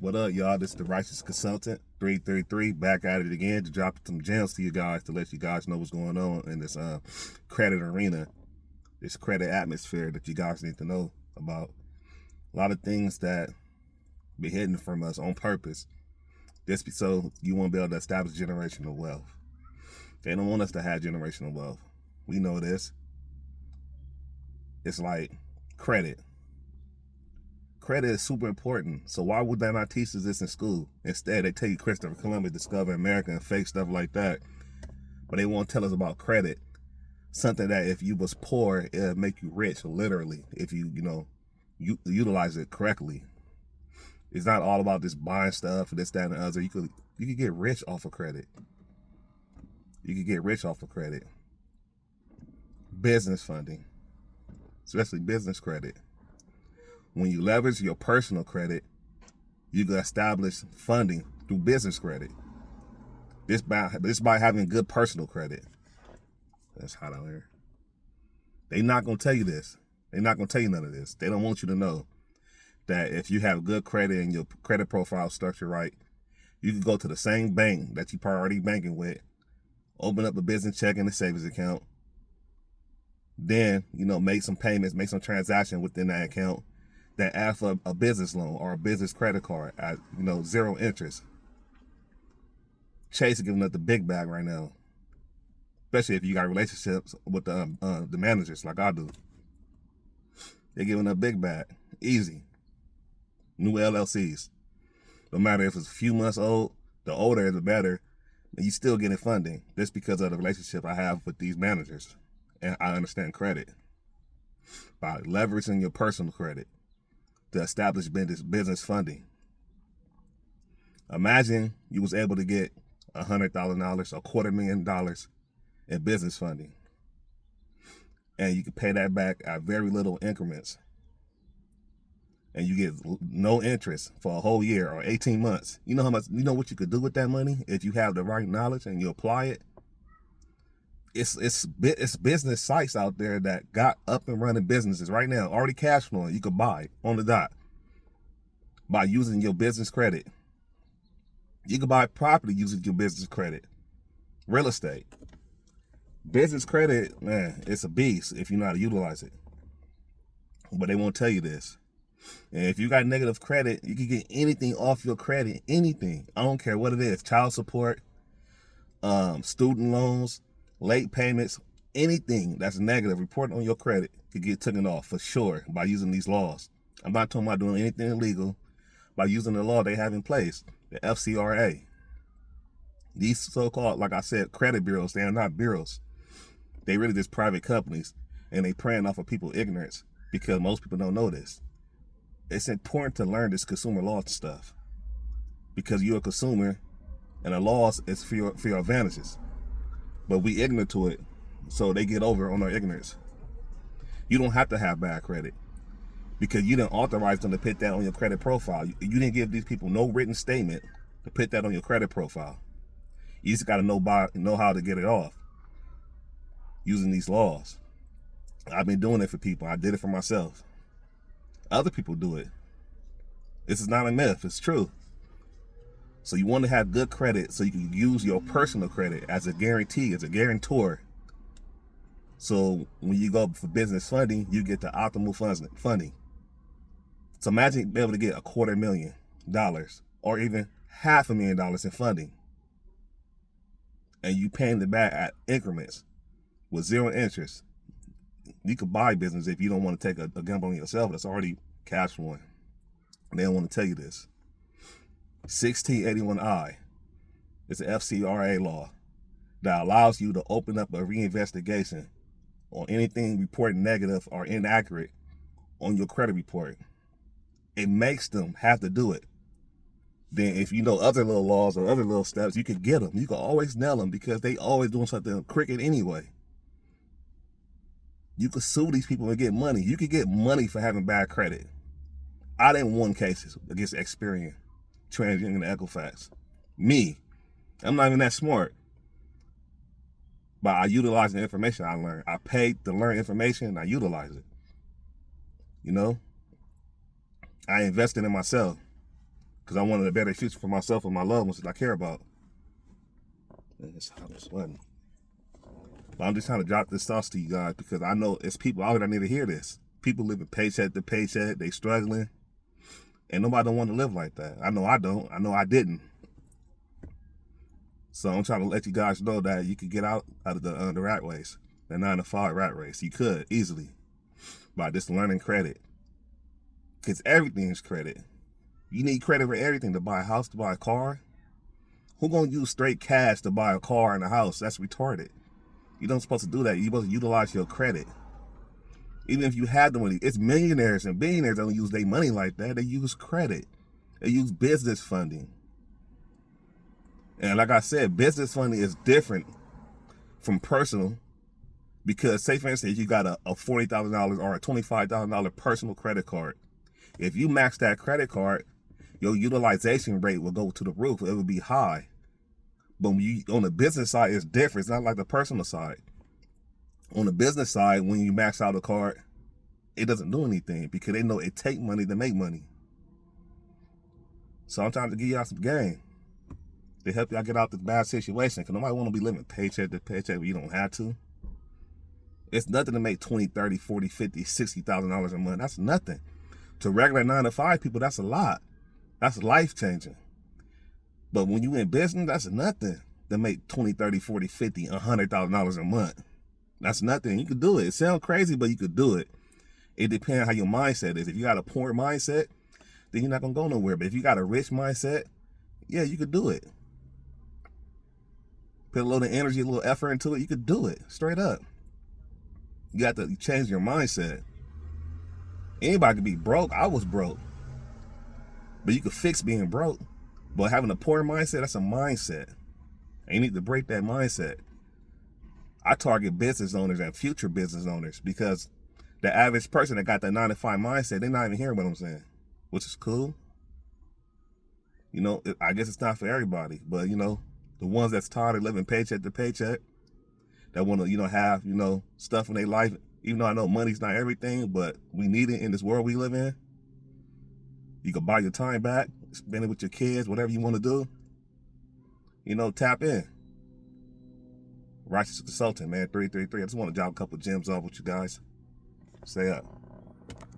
What up, y'all? This is the Righteous Consultant 333 back at it again to drop some gems to you guys to let you guys know what's going on in this credit arena, this credit atmosphere that you guys need to know about. A lot of things that be hidden from us on purpose, just so you won't be able to establish generational wealth. They don't want us to have generational wealth. We know this. It's like credit. Credit is super important. So why would they not teach us this in school? Instead, they tell you Christopher Columbus discovered America and fake stuff like that. But they won't tell us about credit. Something that if you was poor, it'll make you rich, literally, if you utilize it correctly. It's not all about just buying stuff, this, that, and the other. You could get rich off of credit. You could get rich off of credit. Business funding, especially business credit. When you leverage your personal credit, you can establish funding through business credit. This by having good personal credit. That's hot out here. They're not going to tell you this. They're not going to tell you none of this. They don't want you to know that if you have good credit and your credit profile structured right, you can go to the same bank that you're already banking with, open up a business checking and savings account, then, make some payments, make some transaction within that account, that add for a business loan or a business credit card at, zero interest. Chase is giving us the big bag right now, especially if you got relationships with the managers like I do. They're giving a big bag, easy. New LLCs. No matter if it's a few months old, the older the better, and you still getting funding just because of the relationship I have with these managers. And I understand credit. By leveraging your personal credit to establish business funding. Imagine you was able to get $100,000, $250,000 in business funding. And you can pay that back at very little increments. And you get no interest for a whole year or 18 months. You know what you could do with that money if you have the right knowledge and you apply it? It's business sites out there that got up and running businesses right now, already cash flowing. You could buy on the dot by using your business credit. You can buy property using your business credit. Real estate. Business credit, man, it's a beast if you know how to utilize it. But they won't tell you this. And if you got negative credit, you can get anything off your credit. Anything. I don't care what it is. Child support, student loans, late payments, anything that's negative reported on your credit could get taken off for sure by using these laws. I'm not talking about doing anything illegal, by using the law they have in place, the FCRA. These so-called, like I said, credit bureaus, they are not bureaus. They really just private companies, and they preying off of people's ignorance because most people don't know this. It's important to learn this consumer law stuff because you're a consumer and the laws is for your advantages. But we ignorant to it, so they get over on our ignorance. You don't have to have bad credit because you didn't authorize them to put that on your credit profile. You didn't give these people no written statement to put that on your credit profile. You just got to know how to get it off using these laws. I've been doing it for people. I did it for myself. Other people do it. This is not a myth. It's true. So you want to have good credit so you can use your personal credit as a guarantee, as a guarantor. So when you go for business funding, you get the optimal funding. So imagine being able to get $250,000 or even $500,000 in funding. And you paying it back at increments with zero interest. You could buy business if you don't want to take a gamble on yourself that's already cash flowing. They don't want to tell you this. 1681I is an FCRA law that allows you to open up a reinvestigation on anything reported negative or inaccurate on your credit report. It makes them have to do it. Then if you know other little laws or other little steps, you could get them. You can always nail them because they always doing something crooked anyway. You could sue these people and get money. You could get money for having bad credit. I didn't win cases against Experian, TransUnion, and Equifax. Me, I'm not even that smart. But I utilize the information I learned. I paid to learn information and I utilize it. I invested in myself. because I wanted a better future for myself and my loved ones that I care about. And it's hot as sweating. But I'm just trying to drop this sauce to you guys because I know it's people out there that need to hear this. People living paycheck to paycheck, they struggling, and nobody don't want to live like that. I know I don't. I know I didn't. So I'm trying to let you guys know that you could get out of the rat race, the 9-to-5 rat race. You could easily by just learning credit, because everything is credit. You need credit for everything, to buy a house, to buy a car. Who gonna use straight cash to buy a car and a house? That's retarded. You don't supposed to do that. You're supposed to utilize your credit. Even if you had the money, it's millionaires and billionaires that don't use their money like that. They use credit. They use business funding. And like I said, business funding is different from personal, because say for instance, you got a $40,000 or a $25,000 personal credit card. If you max that credit card, your utilization rate will go to the roof. It will be high. But when you, on the business side, it's different. It's not like the personal side. On the business side, when you max out a card, it doesn't do anything because they know it take money to make money. So I'm trying to give y'all some game to help y'all get out this bad situation, because nobody want to be living paycheck to paycheck where you don't have to. It's nothing to make $20, $30, $40, $50, $60,000 a month. That's nothing. To regular 9-to-5 people, that's a lot. That's life changing. But when you in business, that's nothing to make $20, $30, $40, $50, $100,000 a month. That's nothing. You could do it. It sounds crazy, but you could do it. It depends how your mindset is. If you got a poor mindset, then you're not going to go nowhere. But if you got a rich mindset, yeah, you could do it. Put a little energy, a little effort into it, you could do it. Straight up. You got to change your mindset. Anybody could be broke. I was broke. But you could fix being broke. But having a poor mindset, that's a mindset. And you need to break that mindset. I target business owners and future business owners, because the average person that got that 9-to-5 mindset, they're not even hearing what I'm saying, which is cool. You know, I guess it's not for everybody, but you know, the ones that's tired of living paycheck to paycheck, that want to, you know, have, you know, stuff in their life, even though I know money's not everything, but we need it in this world we live in. You can buy your time back, spend it with your kids, whatever you want to do. You know, tap in. Righteous Consultant, man, 333. I just want to drop a couple gems off with you guys. Stay up.